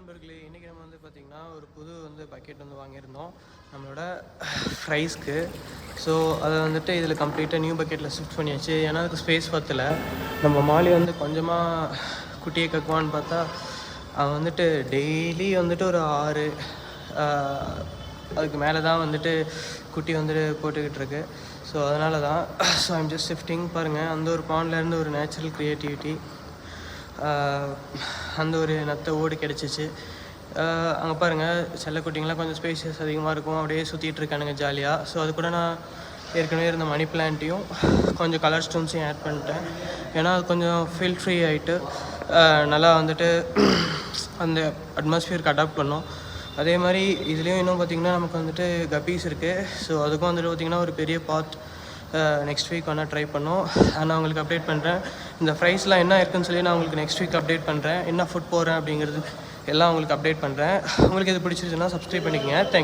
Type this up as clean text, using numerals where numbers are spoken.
நண்பர்களே, இன்றைக்கி நம்ம வந்து பார்த்திங்கன்னா ஒரு புது பக்கெட் வாங்கியிருந்தோம் நம்மளோட ஃப்ரைஸ்க்கு. ஸோ அதை இதில் கம்ப்ளீட்டாக நியூ பக்கெட்டில் ஷிஃப்ட் பண்ணியாச்சு. ஏன்னா அதுக்கு ஸ்பேஸ் பத்தலை. நம்ம மாலி கொஞ்சமாக குட்டியை கக்குவான்னு பார்த்தா அவன் டெய்லி ஒரு 6 அதுக்கு மேலே தான் குட்டி போட்டுக்கிட்டு இருக்கு. ஸோ அதனால தான் ஐம் ஜஸ்ட் ஷிஃப்டிங். பாருங்கள், அந்த ஒரு பாண்ட்லேருந்து ஒரு நேச்சுரல் க்ரியேட்டிவிட்டி, அந்த ஒரு நத்தை ஓடு கிடச்சிச்சு. அங்கே பாருங்கள், செல்லக்குட்டிங்கெலாம் கொஞ்சம் ஸ்பேஷியஸ் அதிகமாக இருக்கும், அப்படியே சுற்றிட்டு இருக்கானுங்க ஜாலியாக. ஸோ அது கூட நான் ஏற்கனவே இருந்த மணி பிளான்ட்டையும் கொஞ்சம் கலர் ஸ்டோன்ஸையும் ஆட் பண்ணிட்டேன். ஏன்னா அது கொஞ்சம் ஃபீல் ஃப்ரீ ஆகிட்டு நல்லா அந்த அட்மாஸ்ஃபியருக்கு அடாப்ட் பண்ணோம். அதே மாதிரி இதுலேயும் இன்னும் பார்த்திங்கன்னா நமக்கு கப்பீஸ் இருக்குது. ஸோ அதுக்கும் பார்த்திங்கன்னா ஒரு பெரிய பாத் நெக்ஸ்ட் வீக் வேணால் ட்ரை பண்ணோம். நான் உங்களுக்கு அப்டேட் பண்ணுறேன். இந்த ஃப்ரைஸ்லாம் என்ன இருக்குன்னு சொல்லி நான் உங்களுக்கு நெக்ஸ்ட் வீக் அப்டேட் பண்ணுறேன். என்ன ஃபுட் போடுறேன் அப்படிங்கிறது எல்லாம் உங்களுக்கு அப்டேட் பண்ணுறேன். உங்களுக்கு இது பிடிச்சிருச்சுன்னா சப்ஸ்கிரைப் பண்ணிக்கங்க. தேங்க்யூ.